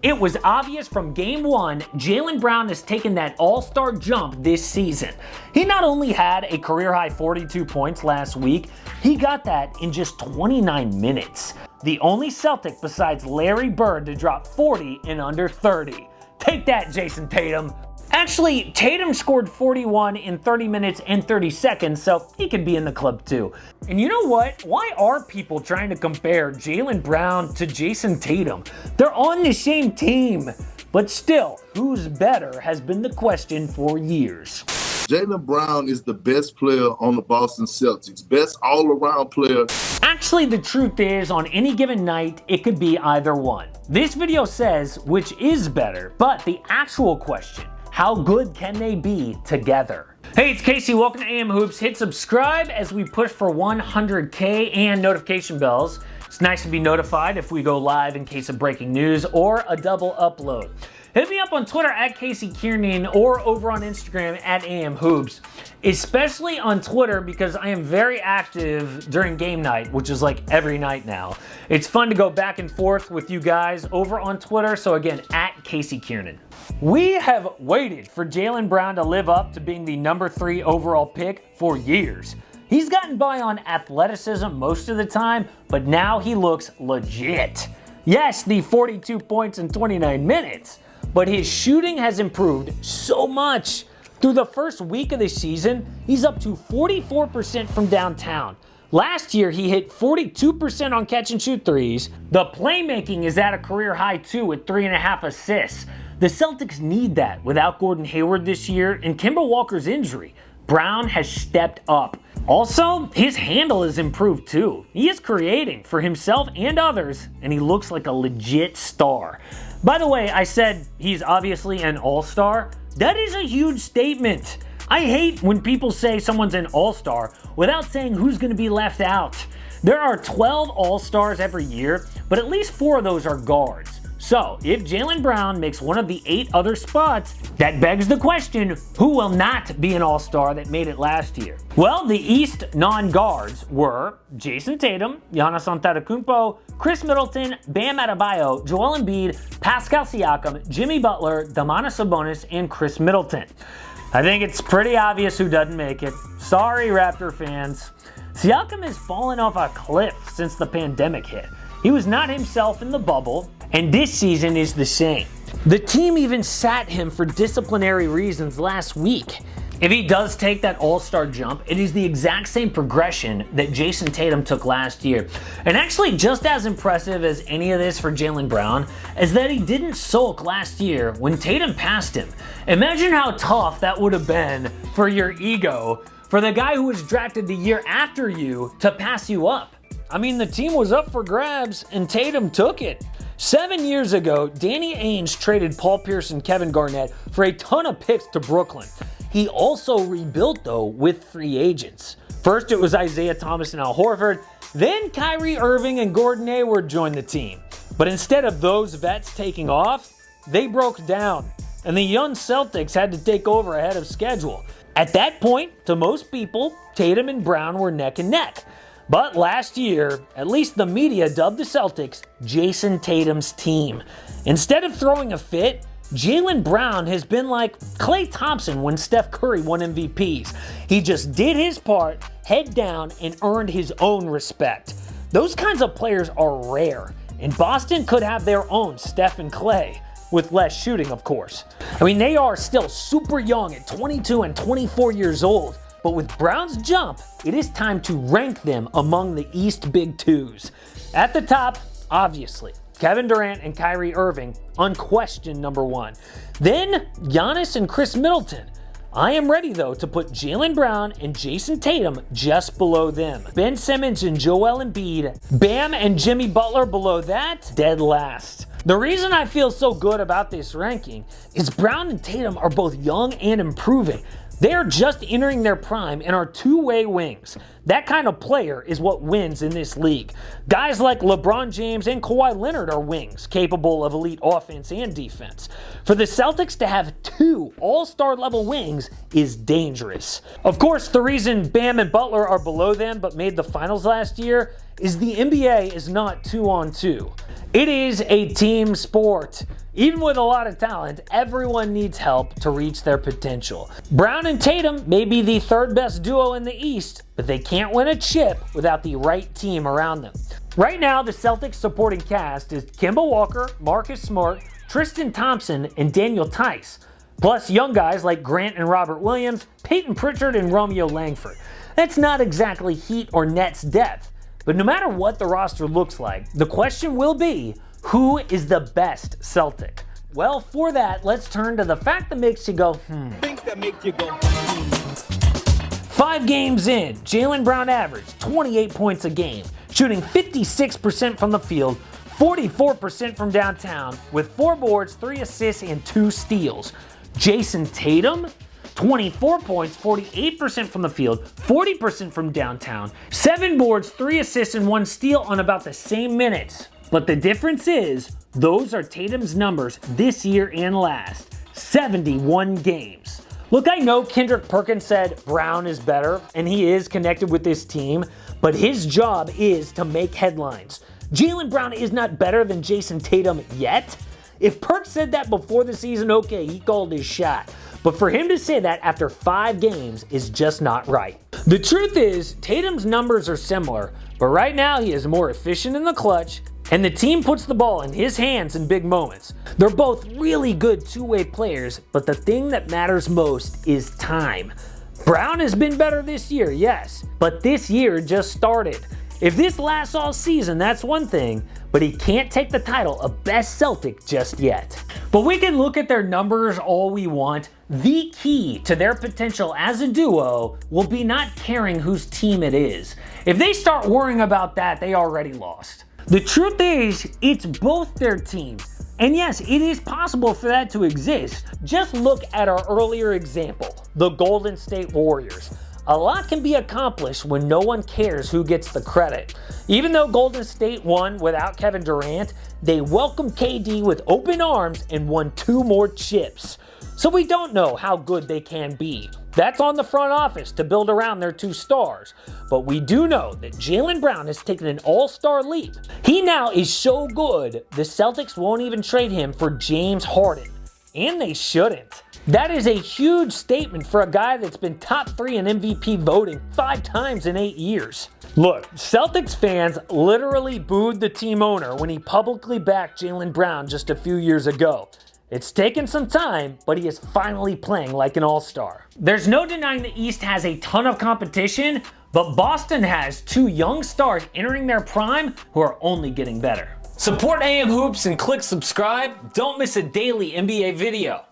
It was obvious from game one, Jaylen Brown has taken that all-star jump this season. He not only had a career-high 42 points last week, he got that in just 29 minutes. The only Celtic besides Larry Bird to drop 40 in under 30. Take that, Jayson Tatum. Actually, Tatum scored 41 in 30 minutes and 30 seconds, so he could be in the club too. And you know what? Why are people trying to compare Jaylen Brown to Jayson Tatum? They're on the same team. But still, who's better has been the question for years. Jaylen Brown is the best player on the Boston Celtics, best all-around player. Actually, the truth is, on any given night, it could be either one. This video says which is better, but the actual question, how good can they be together? Hey, it's Casey. Welcome to AM Hoops. Hit subscribe as we push for 100K and notification bells. It's nice to be notified if we go live in case of breaking news or a double upload. Hit me up on Twitter at Casey Kiernan or over on Instagram at AM Hoops, especially on Twitter because I am very active during game night, which is like every night now. It's fun to go back and forth with you guys over on Twitter, so again, at Casey Kiernan. We have waited for Jaylen Brown to live up to being the number 3 overall pick for years. He's gotten by on athleticism most of the time, but now he looks legit. Yes, the 42 points in 29 minutes, but his shooting has improved so much. Through the first week of the season, he's up to 44% from downtown. Last year, he hit 42% on catch and shoot threes. The playmaking is at a career high too with 3.5 assists. The Celtics need that without Gordon Hayward this year and Kemba Walker's injury. Brown has stepped up. Also, his handle has improved too. He is creating for himself and others, and he looks like a legit star. By the way, I said he's obviously an all-star. That is a huge statement. I hate when people say someone's an all-star without saying who's going to be left out. There are 12 all-stars every year, but at least 4 of those are guards. So, if Jaylen Brown makes one of the 8 other spots, that begs the question, who will not be an all-star that made it last year? Well, the East non-guards were Jayson Tatum, Giannis Antetokounmpo, Chris Middleton, Bam Adebayo, Joel Embiid, Pascal Siakam, Jimmy Butler, Domantas Sabonis, and Chris Middleton. I think it's pretty obvious who doesn't make it. Sorry, Raptor fans. Siakam has fallen off a cliff since the pandemic hit. He was not himself in the bubble, and this season is the same. The team even sat him for disciplinary reasons last week. If he does take that all-star jump, it is the exact same progression that Jayson Tatum took last year. And actually just as impressive as any of this for Jaylen Brown is that he didn't sulk last year when Tatum passed him. Imagine how tough that would have been for your ego, for the guy who was drafted the year after you to pass you up. I mean, the team was up for grabs and Tatum took it. 7 years ago, Danny Ainge traded Paul Pierce and Kevin Garnett for a ton of picks to Brooklyn. He also rebuilt, though, with free agents. First, it was Isaiah Thomas and Al Horford. Then Kyrie Irving and Gordon Hayward joined the team. But instead of those vets taking off, they broke down. And the young Celtics had to take over ahead of schedule. At that point, to most people, Tatum and Brown were neck and neck. But last year, at least the media dubbed the Celtics Jayson Tatum's team. Instead of throwing a fit, Jaylen Brown has been like Klay Thompson when Steph Curry won MVPs. He just did his part, head down, and earned his own respect. Those kinds of players are rare, and Boston could have their own Steph and Klay, with less shooting, of course. I mean, they are still super young at 22 and 24 years old. But with Brown's jump, it is time to rank them among the East Big Twos. At the top, obviously, Kevin Durant and Kyrie Irving, unquestioned number 1. Then, Giannis and Chris Middleton. I am ready, though, to put Jaylen Brown and Jayson Tatum just below them. Ben Simmons and Joel Embiid, Bam and Jimmy Butler below that, dead last. The reason I feel so good about this ranking is Brown and Tatum are both young and improving. They are just entering their prime and are two-way wings. That kind of player is what wins in this league. Guys like LeBron James and Kawhi Leonard are wings, capable of elite offense and defense. For the Celtics to have 2 all-star level wings is dangerous. Of course, the reason Bam and Butler are below them but made the finals last year is the NBA is not 2-on-2. It is a team sport. Even with a lot of talent, everyone needs help to reach their potential. Brown and Tatum may be the third best duo in the East, but they can't win a chip without the right team around them. Right now, the Celtics supporting cast is Kemba Walker, Marcus Smart, Tristan Thompson, and Daniel Tice. Plus young guys like Grant and Robert Williams, Peyton Pritchard, and Romeo Langford. That's not exactly Heat or Nets depth, but no matter what the roster looks like, the question will be, who is the best Celtic? Well, for that, let's turn to the fact that makes you go, Things that make you go, 5 games in, Jaylen Brown averaged 28 points a game, shooting 56% from the field, 44% from downtown, with 4 boards, 3 assists, and 2 steals. Jayson Tatum, 24 points, 48% from the field, 40% from downtown, 7 boards, 3 assists, and 1 steal on about the same minutes. But the difference is, those are Tatum's numbers this year and last. 71 games. Look, I know Kendrick Perkins said Brown is better, and he is connected with this team, but his job is to make headlines. Jaylen Brown is not better than Jayson Tatum yet. If Perk said that before the season, okay, he called his shot. But for him to say that after 5 games is just not right. The truth is, Tatum's numbers are similar, but right now he is more efficient in the clutch, and the team puts the ball in his hands in big moments. They're both really good two-way players, but the thing that matters most is time. Brown has been better this year, yes, but this year just started. If this lasts all season, that's one thing, but he can't take the title of best Celtic just yet. But we can look at their numbers all we want. The key to their potential as a duo will be not caring whose team it is. If they start worrying about that, they already lost. The truth is, it's both their teams. And yes, it is possible for that to exist. Just look at our earlier example, the Golden State Warriors. A lot can be accomplished when no one cares who gets the credit. Even though Golden State won without Kevin Durant, they welcomed KD with open arms and won 2 more chips. So we don't know how good they can be. That's on the front office to build around their 2 stars. But we do know that Jaylen Brown has taken an all-star leap. He now is so good, the Celtics won't even trade him for James Harden. And they shouldn't. That is a huge statement for a guy that's been top 3 in MVP voting 5 times in 8 years. Look, Celtics fans literally booed the team owner when he publicly backed Jaylen Brown just a few years ago. It's taken some time, but he is finally playing like an all-star. There's no denying the East has a ton of competition, but Boston has 2 young stars entering their prime who are only getting better. Support AM Hoops and click subscribe. Don't miss a daily NBA video.